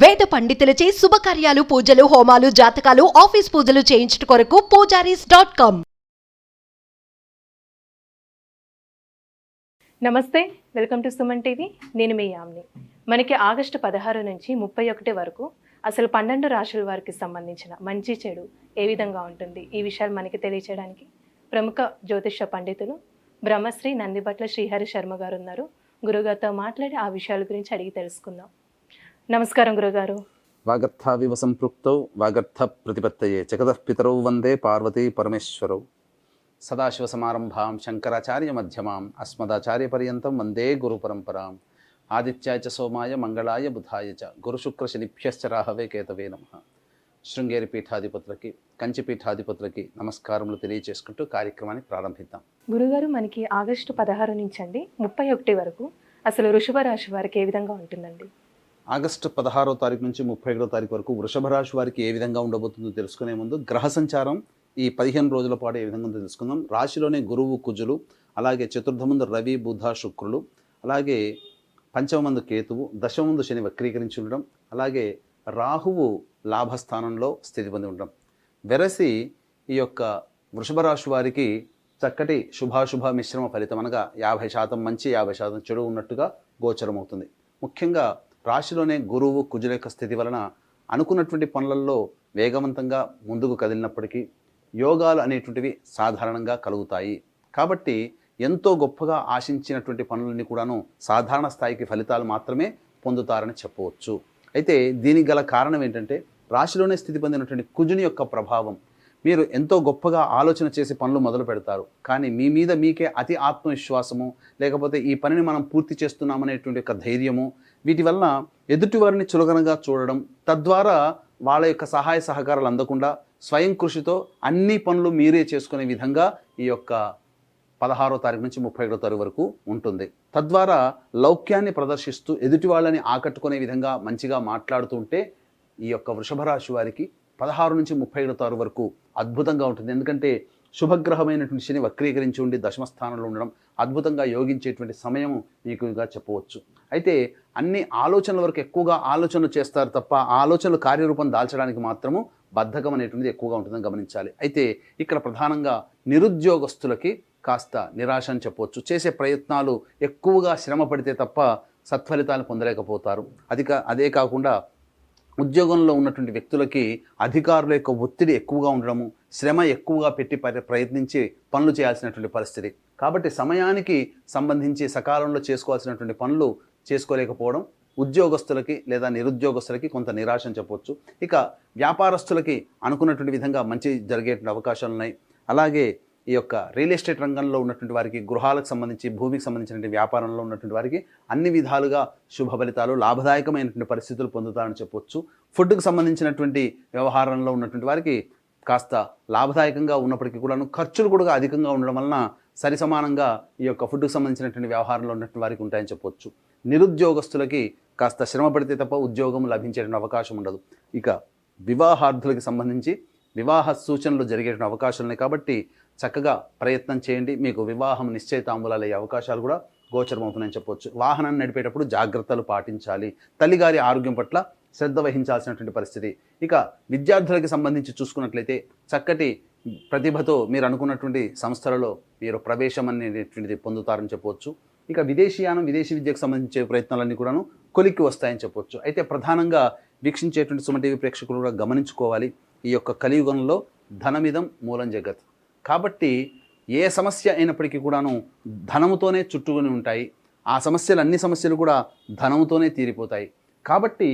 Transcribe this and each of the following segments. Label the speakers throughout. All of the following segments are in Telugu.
Speaker 1: వేద పండితులచే శుభకార్యాలు పూజలు హోమాలు జాతకాలు ఆఫీస్ పూజలు చేయించుట కొరకు పూజారీస్.com.
Speaker 2: నమస్తే, వెల్కమ్ టు సుమన్ టీవీ. నేను మీ యామ్ని. మనకి ఆగస్టు 16 నుంచి 31 వరకు అసలు 12 రాశుల వారికి సంబంధించిన మంచి చెడు ఏ విధంగా ఉంటుంది, ఈ విషయాలు మనకి తెలియచేయడానికి ప్రముఖ జ్యోతిష పండితులు బ్రహ్మశ్రీ నందిబట్ల శ్రీహరి శర్మ గారు ఉన్నారు. గురుగారితో మాట్లాడి ఆ విషయాల గురించి అడిగి తెలుసుకుందాం. నమస్కారం గురుగారు.
Speaker 3: వాగర్థావివ సంపృక్తౌ వాగర్థ ప్రతిపత్తయే జగతః పితరౌ వందే పార్వతీ పరమేశ్వరౌ. సదాశివసమారంభాం శంకరాచార్య మధ్యమాం అస్మదాచార్య పర్యంతం వందే గురు పరంపరాం. ఆదిత్యాయ చ సోమాయ మంగళాయ బుధాయ చ గురుశుక్రశనిభ్యశ్చ రాహవే కేతవే నమః. శృంగేరి పీఠాధిపతులకి, కంచి పీఠాధిపతులకి నమస్కారములు తెలియజేసుకుంటూ కార్యక్రమాన్ని ప్రారంభిద్దాం.
Speaker 2: గురుగారు, మనకి ఆగస్టు 16 నుంచి అండి 31 వరకు అసలు వృషభ రాశి వారికి ఏ విధంగా ఉంటుందండి?
Speaker 3: ఆగస్టు 16వ తారీఖు నుంచి 31వ తారీఖు వరకు వృషభ రాశి వారికి ఏ విధంగా ఉండబోతుందో తెలుసుకునే ముందు గ్రహ సంచారం ఈ 15 రోజుల పాటు ఏ విధంగా ఉందో తెలుసుకుందాం. రాశిలోనే గురువు కుజులు, అలాగే చతుర్థమందు రవి బుధ శుక్రులు, అలాగే పంచమందు కేతువు, దశమందు శని వక్రీకరించి ఉండడం, అలాగే రాహువు లాభస్థానంలో స్థితి పొంది ఉండడం. వెరసి ఈ యొక్క వృషభ రాశి వారికి చక్కటి శుభాశుభ మిశ్రమ ఫలితం, అనగా 50% మంచి 50% చెడు ఉన్నట్టుగా గోచరమవుతుంది. ముఖ్యంగా రాశిలోనే గురువు కుజుల యొక్క స్థితి వలన అనుకున్నటువంటి పనులలో వేగవంతంగా ముందుకు కదిలినప్పటికీ యోగాలు అనేటువంటివి సాధారణంగా కలుగుతాయి. కాబట్టి ఎంతో గొప్పగా ఆశించినటువంటి పనులన్నీ కూడాను సాధారణ స్థాయికి ఫలితాలు మాత్రమే పొందుతారని చెప్పవచ్చు. అయితే దీనికి గల కారణం ఏంటంటే, రాశిలోనే స్థితి పొందినటువంటి కుజుని యొక్క ప్రభావం. మీరు ఎంతో గొప్పగా ఆలోచన చేసి పనులు మొదలు పెడతారు, కానీ మీ మీద మీకే అతి ఆత్మవిశ్వాసము, లేకపోతే ఈ పనిని మనం పూర్తి చేస్తున్నామనేటువంటి యొక్క ధైర్యము, వీటి వల్ల ఎదుటివారిని చులకనగా చూడడం, తద్వారా వాళ్ళ యొక్క సహాయ సహకారాలు అందకుండా స్వయం కృషితో అన్ని పనులు మీరే చేసుకునే విధంగా ఈ యొక్క 16వ తారీఖు నుంచి 31వ తారీఖు వరకు ఉంటుంది. తద్వారా లౌక్యాన్ని ప్రదర్శిస్తూ ఎదుటి వాళ్ళని ఆకట్టుకునే విధంగా మంచిగా మాట్లాడుతూ ఉంటే ఈ యొక్క వృషభ రాశి వారికి 16 నుంచి 31వ తారీఖు వరకు అద్భుతంగా ఉంటుంది. ఎందుకంటే శుభగ్రహమైనటువంటి శని వక్రీకరించి ఉండి దశమస్థానంలో ఉండడం అద్భుతంగా యోగించేటువంటి సమయం మీకుగా చెప్పవచ్చు. అయితే అన్ని ఆలోచనల వరకు ఎక్కువగా ఆలోచనలు చేస్తారు తప్ప ఆలోచనలు కార్యరూపం దాల్చడానికి మాత్రము బద్ధకం అనేటువంటిది ఎక్కువగా ఉంటుందని గమనించాలి. అయితే ఇక్కడ ప్రధానంగా నిరుద్యోగస్తులకి కాస్త నిరాశ అని చెప్పవచ్చు. చేసే ప్రయత్నాలు ఎక్కువగా శ్రమ పడితే తప్ప సత్ఫలితాలు పొందలేకపోతారు. అదే కాకుండా ఉద్యోగంలో ఉన్నటువంటి వ్యక్తులకి అధికారుల యొక్క ఒత్తిడి ఎక్కువగా ఉండడము, శ్రమ ఎక్కువగా పెట్టి ప్రయత్నించి పనులు చేయాల్సినటువంటి పరిస్థితి. కాబట్టి సమయానికి సంబంధించి సకాలంలో చేసుకోవాల్సినటువంటి పనులు చేసుకోలేకపోవడం ఉద్యోగస్తులకి లేదా నిరుద్యోగస్తులకి కొంత నిరాశ అని చెప్పవచ్చు. ఇక వ్యాపారస్తులకి అనుకున్నటువంటి విధంగా మంచి జరిగేటువంటి అవకాశాలు ఉన్నాయి. అలాగే ఈ యొక్క రియల్ ఎస్టేట్ రంగంలో ఉన్నటువంటి వారికి, గృహాలకు సంబంధించి భూమికి సంబంధించినటువంటి వ్యాపారంలో ఉన్నటువంటి వారికి అన్ని విధాలుగా శుభ ఫలితాలు, లాభదాయకమైనటువంటి పరిస్థితులు పొందుతారని చెప్పవచ్చు. ఫుడ్కి సంబంధించినటువంటి వ్యవహారంలో ఉన్నటువంటి వారికి కాస్త లాభదాయకంగా ఉన్నప్పటికీ కూడాను ఖర్చులు కూడా అధికంగా ఉండడం వలన సరి సమానంగా ఈ యొక్క ఫుడ్కి సంబంధించినటువంటి వ్యవహారంలో ఉన్నటువంటి వారికి ఉంటాయని చెప్పవచ్చు. నిరుద్యోగస్తులకి కాస్త శ్రమ పడితే తప్ప ఉద్యోగం లభించేటువంటి అవకాశం ఉండదు. ఇక వివాహార్థులకి సంబంధించి వివాహ సూచనలు జరిగేటువంటి అవకాశాలు ఉన్నాయి. కాబట్టి చక్కగా ప్రయత్నం చేయండి, మీకు వివాహం నిశ్చయితాంబూలాలు అయ్యే అవకాశాలు కూడా గోచరమవుతున్నాయని చెప్పవచ్చు. వాహనాన్ని నడిపేటప్పుడు జాగ్రత్తలు పాటించాలి. తల్లిగారి ఆరోగ్యం పట్ల శ్రద్ధ వహించాల్సినటువంటి పరిస్థితి. ఇక విద్యార్థులకి సంబంధించి చూసుకున్నట్లయితే చక్కటి ప్రతిభతో మీరు అనుకున్నటువంటి సంస్థలలో మీరు ప్రవేశం అనేటువంటిది పొందుతారని చెప్పవచ్చు. ఇక విదేశీయానం, విదేశీ విద్యకు సంబంధించే ప్రయత్నాలన్నీ కూడాను కొలిక్కి వస్తాయని చెప్పవచ్చు. అయితే ప్రధానంగా వీక్షించేటువంటి సుమన్ టీవీ ప్రేక్షకులు కూడా గమనించుకోవాలి, ఈ యొక్క కలియుగంలో ధనమిదం మూలం జగత్. కాబట్టి ఏ సమస్య అయినప్పటికీ కూడాను ధనముతోనే చుట్టుకొని ఉంటాయి. ఆ సమస్యలు, అన్ని సమస్యలు కూడా ధనముతోనే తీరిపోతాయి. కాబట్టి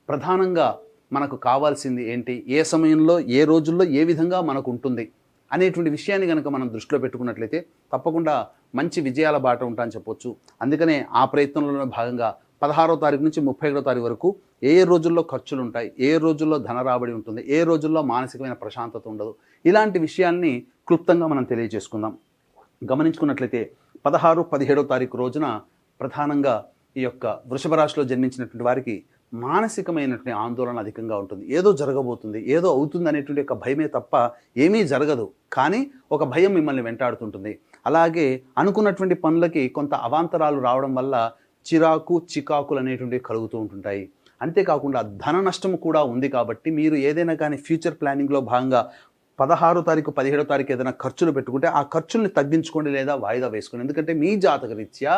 Speaker 3: ప్రధానంగా మనకు కావాల్సింది ఏంటి, ఏ సమయంలో ఏ రోజుల్లో ఏ విధంగా మనకు ఉంటుంది అనేటువంటి విషయాన్ని కనుక మనం దృష్టిలో పెట్టుకున్నట్లయితే తప్పకుండా మంచి విజయాల బాట ఉంటాయని చెప్పొచ్చు. అందుకనే ఆ ప్రయత్నంలో భాగంగా 16వ తారీఖు నుంచి 31వ తారీఖు వరకు ఏ రోజుల్లో ఖర్చులు ఉంటాయి, ఏ రోజుల్లో ధన రాబడి ఉంటుంది, ఏ రోజుల్లో మానసికమైన ప్రశాంతత ఉండదు, ఇలాంటి విషయాల్ని క్లుప్తంగా మనం తెలియజేసుకుందాం. గమనించుకున్నట్లయితే 16, 17వ తారీఖు రోజున ప్రధానంగా ఈ యొక్క వృషభ రాశిలో జన్మించినటువంటి వారికి మానసికమైనటువంటి ఆందోళన అధికంగా ఉంటుంది. ఏదో జరగబోతుంది, ఏదో అవుతుంది అనేటువంటి ఒక భయమే తప్ప ఏమీ జరగదు, కానీ ఒక భయం మిమ్మల్ని వెంటాడుతుంటుంది. అలాగే అనుకున్నటువంటి పనులకి కొంత అవాంతరాలు రావడం వల్ల చిరాకు చికాకులు అనేటువంటివి కలుగుతూ ఉంటుంటాయి. అంతేకాకుండా ధన నష్టం కూడా ఉంది కాబట్టి మీరు ఏదైనా కానీ ఫ్యూచర్ ప్లానింగ్లో భాగంగా 16 తారీఖు 17 తారీఖు ఏదైనా ఖర్చులు పెట్టుకుంటే ఆ ఖర్చుల్ని తగ్గించుకోండి లేదా వాయిదా వేసుకోండి. ఎందుకంటే మీ జాతక రీత్యా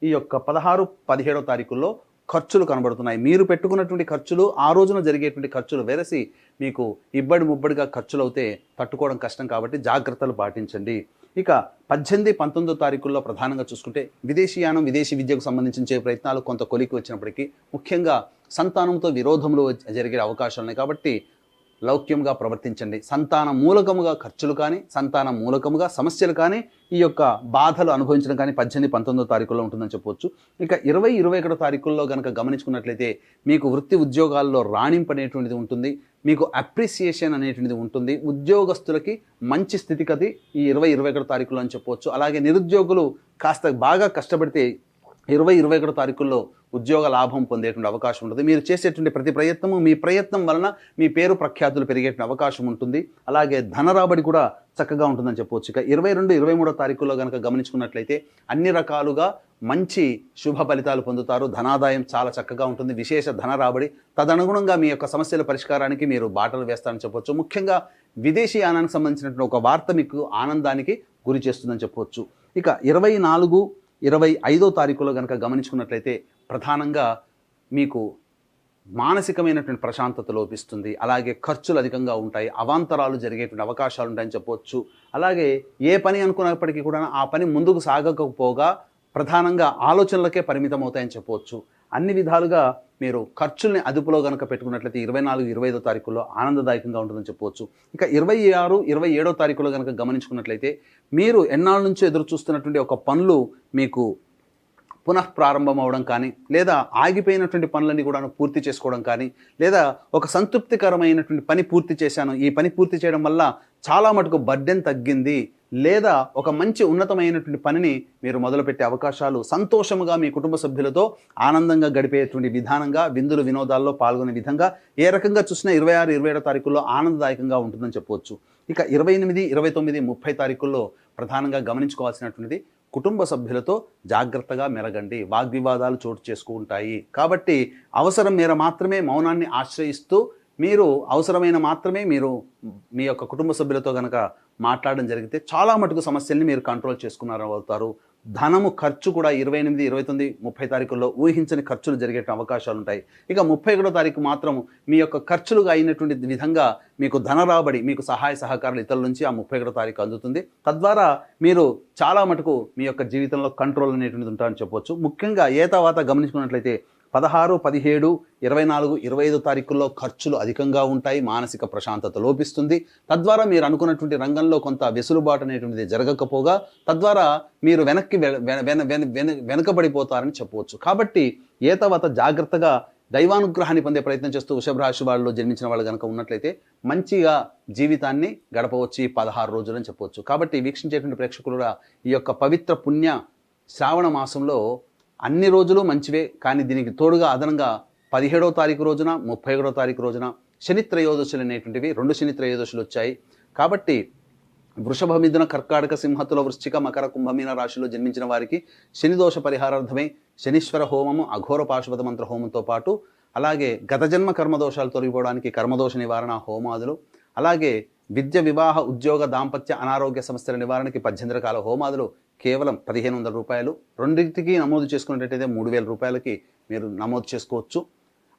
Speaker 3: ఈ యొక్క 16, 17 తారీఖుల్లో ఖర్చులు కనబడుతున్నాయి. మీరు పెట్టుకున్నటువంటి ఖర్చులు ఆ రోజున జరిగేటువంటి ఖర్చులు వెరసి మీకు ఇబ్బడి ముబ్బడిగా ఖర్చులు అవుతే తట్టుకోవడం కష్టం కాబట్టి జాగ్రత్తలు పాటించండి. ఇక 18, 19 తారీఖుల్లో ప్రధానంగా చూసుకుంటే విదేశీయానం విదేశీ విద్యకు సంబంధించిన ప్రయత్నాలు కొంత కొలికి వచ్చినప్పటికీ ముఖ్యంగా సంతానంతో విరోధములు జరిగే అవకాశాలు ఉన్నాయి కాబట్టి లౌక్యంగా ప్రవర్తించండి. సంతాన మూలకముగా ఖర్చులు కానీ సంతాన మూలకముగా సమస్యలు కానీ ఈ యొక్క బాధలు అనుభవించడం కానీ 18, 19 తారీఖుల్లో ఉంటుందని చెప్పవచ్చు. ఇక 20, 21 తారీఖుల్లో కనుక గమనించుకున్నట్లయితే మీకు వృత్తి ఉద్యోగాల్లో రాణింపు అనేటువంటిది ఉంటుంది, మీకు అప్రిసియేషన్ అనేటువంటిది ఉంటుంది. ఉద్యోగస్తులకి మంచి స్థితిగతి ఈ 20, 21 తారీఖుల్లో అని చెప్పవచ్చు. అలాగే నిరుద్యోగులు కాస్త బాగా కష్టపడితే 20, 21 తారీఖుల్లో ఉద్యోగ లాభం పొందేటువంటి అవకాశం ఉంటుంది. మీరు చేసేటువంటి ప్రతి ప్రయత్నము మీ ప్రయత్నం వలన మీ పేరు ప్రఖ్యాతులు పెరిగేటువంటి అవకాశం ఉంటుంది. అలాగే ధన రాబడి కూడా చక్కగా ఉంటుందని చెప్పవచ్చు. ఇక 22, 23 తారీఖుల్లో కనుక గమనించుకున్నట్లయితే అన్ని రకాలుగా మంచి శుభ ఫలితాలు పొందుతారు. ధనాదాయం చాలా చక్కగా ఉంటుంది, విశేష ధన రాబడి. తదనుగుణంగా మీ యొక్క సమస్యల పరిష్కారానికి మీరు బాటలు వేస్తారని చెప్పవచ్చు. ముఖ్యంగా విదేశీ యానానికి సంబంధించినటువంటి ఒక వార్త మీకు ఆనందానికి గురి చేస్తుందని చెప్పవచ్చు. ఇక 24, 25 తారీఖులో కనుక గమనించుకున్నట్లయితే ప్రధానంగా మీకు మానసికమైనటువంటి ప్రశాంతత లోపిస్తుంది. అలాగే ఖర్చులు అధికంగా ఉంటాయి, అవాంతరాలు జరిగేటువంటి అవకాశాలు ఉంటాయని చెప్పవచ్చు. అలాగే ఏ పని అనుకున్నప్పటికీ కూడా ఆ పని ముందుకు సాగకపోగా ప్రధానంగా ఆలోచనలకే పరిమితం అవుతాయని చెప్పవచ్చు. అన్ని విధాలుగా మీరు ఖర్చుల్ని అదుపులో కనుక పెట్టుకున్నట్లయితే 24, 25 తారీఖుల్లో ఆనందదాయకంగా ఉంటుందని చెప్పవచ్చు. ఇక 26, 27 తారీఖులో కనుక గమనించుకున్నట్లయితే మీరు ఎన్నాళ్ళ నుంచో ఎదురు చూస్తున్నటువంటి ఒక పనులు మీకు పునః ప్రారంభం అవడం కానీ, లేదా ఆగిపోయినటువంటి పనులన్నీ కూడా పూర్తి చేసుకోవడం కానీ, లేదా ఒక సంతృప్తికరమైనటువంటి పని పూర్తి చేశాను, ఈ పని పూర్తి చేయడం వల్ల చాలా మటుకు బర్డెన్ తగ్గింది, లేదా ఒక మంచి ఉన్నతమైనటువంటి పనిని మీరు మొదలుపెట్టే అవకాశాలు, సంతోషముగా మీ కుటుంబ సభ్యులతో ఆనందంగా గడిపేటువంటి విధానంగా, విందులు వినోదాల్లో పాల్గొనే విధంగా ఏ రకంగా చూసినా 26, 27 తారీఖుల్లో ఆనందదాయకంగా ఉంటుందని చెప్పవచ్చు. ఇక 28, 29, 30 తారీఖుల్లో ప్రధానంగా గమనించుకోవాల్సినటువంటిది కుటుంబ సభ్యులతో జాగ్రత్తగా మెలగండి. వాగ్వివాదాలు చోటు చేసుకుంటాయి కాబట్టి అవసరం మేర మాత్రమే మౌనాన్ని ఆశ్రయిస్తూ మీరు అవసరమైన మాత్రమే మీరు మీ యొక్క కుటుంబ సభ్యులతో కనుక మాట్లాడడం జరిగితే చాలా మటుకు సమస్యల్ని మీరు కంట్రోల్ చేసుకున్నారు అవుతారు. ధనము ఖర్చు కూడా 28, 29, 30 తారీఖుల్లో ఊహించని ఖర్చులు జరిగే అవకాశాలు ఉంటాయి. ఇక 31 తారీఖు మాత్రం మీ యొక్క ఖర్చులుగా అయినటువంటి విధంగా మీకు ధన రాబడి, మీకు సహాయ సహకారాలు ఇతరుల నుంచి ఆ 31 తారీఖు అందుతుంది. తద్వారా మీరు చాలా మటుకు మీ యొక్క జీవితంలో కంట్రోల్ అనేటువంటిది ఉంటారని చెప్పవచ్చు. ముఖ్యంగా ఏ తర్వాత గమనించుకున్నట్లయితే 16, 17, 24, 25 తారీఖుల్లో ఖర్చులు అధికంగా ఉంటాయి, మానసిక ప్రశాంతత లోపిస్తుంది. తద్వారా మీరు అనుకున్నటువంటి రంగంలో కొంత వెసులుబాటు అనేటువంటిది జరగకపోగా తద్వారా మీరు వెనకబడిపోతారని చెప్పవచ్చు. కాబట్టి ఏ తర్వాత జాగ్రత్తగా దైవానుగ్రహాన్ని పొందే ప్రయత్నం చేస్తూ వృషభ రాశి వాళ్ళు జన్మించిన వాళ్ళు కనుక ఉన్నట్లయితే మంచిగా జీవితాన్ని గడపవచ్చు ఈ 16 రోజులు అని చెప్పవచ్చు. కాబట్టి వీక్షించేటువంటి ప్రేక్షకులు కూడా ఈ యొక్క పవిత్ర పుణ్య శ్రావణ మాసంలో అన్ని రోజులు మంచివే, కానీ దీనికి తోడుగా అదనంగా 17వ తారీఖు రోజున 31వ తారీఖు రోజున శని త్రయోదశులు అనేటువంటివి 2 శని త్రయోదశులు వచ్చాయి. కాబట్టి వృషభ, మిథున, కర్కాటక, సింహతుల, వృశ్చిక, మకర, కుంభమీన రాశిలో జన్మించిన వారికి శని దోష పరిహారార్థమై శనీశ్వర హోమము, అఘోర పాశుపత మంత్ర హోమంతో పాటు అలాగే గత జన్మ కర్మదోషాలు తొలగిపోవడానికి కర్మదోష నివారణ హోమాదులు, అలాగే విద్య, వివాహ, ఉద్యోగ, దాంపత్య, అనారోగ్య సమస్యల నివారణకి 18 రకాల హోమాదులు కేవలం 1500 రూపాయలు. రెండింటికి నమోదు చేసుకున్నట్టయితే 3000 రూపాయలకి మీరు నమోదు చేసుకోవచ్చు.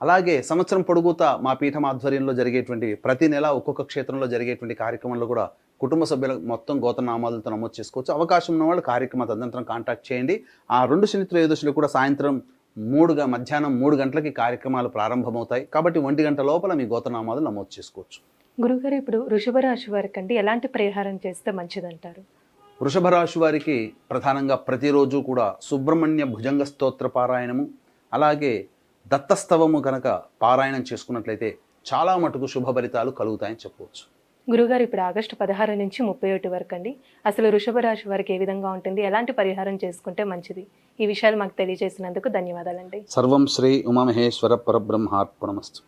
Speaker 3: అలాగే సంవత్సరం పొడుగుతా మా పీఠం ఆధ్వర్యంలో జరిగేటువంటి ప్రతి నెల ఒక్కొక్క క్షేత్రంలో జరిగేటువంటి కార్యక్రమంలో కూడా కుటుంబ సభ్యుల మొత్తం గోత్రనామాలతో నమోదు చేసుకోవచ్చు. అవకాశం ఉన్న వాళ్ళు కార్యక్రమ తదనంతరం కాంటాక్ట్ చేయండి. ఆ 2 శని త్రయోదశులు కూడా సాయంత్రం మధ్యాహ్నం 3 గంటలకి కార్యక్రమాలు ప్రారంభమవుతాయి. కాబట్టి 1 గంట లోపల మీ గోత్రనామాలు నమోదు చేసుకోవచ్చు.
Speaker 2: గురుగారు, ఇప్పుడు వృషభ రాశి వారికి అండి ఎలాంటి పరిహారం చేస్తే మంచిదంటారు?
Speaker 3: వృషభ రాశి వారికి ప్రధానంగా ప్రతిరోజు కూడా సుబ్రహ్మణ్య భుజంగ స్తోత్ర పారాయణము, అలాగే దత్తస్తవము కనుక పారాయణం చేసుకున్నట్లయితే చాలా మటుకు శుభ ఫలితాలు కలుగుతాయని చెప్పవచ్చు.
Speaker 2: గురుగారు, ఇప్పుడు ఆగస్టు 16 నుంచి 31 వరకు అండి అసలు వృషభ రాశి వారికి ఏ విధంగా ఉంటుంది, ఎలాంటి పరిహారం చేసుకుంటే మంచిది, ఈ విషయాలు మాకు తెలియజేసినందుకు ధన్యవాదాలండి.
Speaker 3: సర్వం శ్రీ ఉమామహేశ్వర పరబ్రహ్మార్పణమస్తు.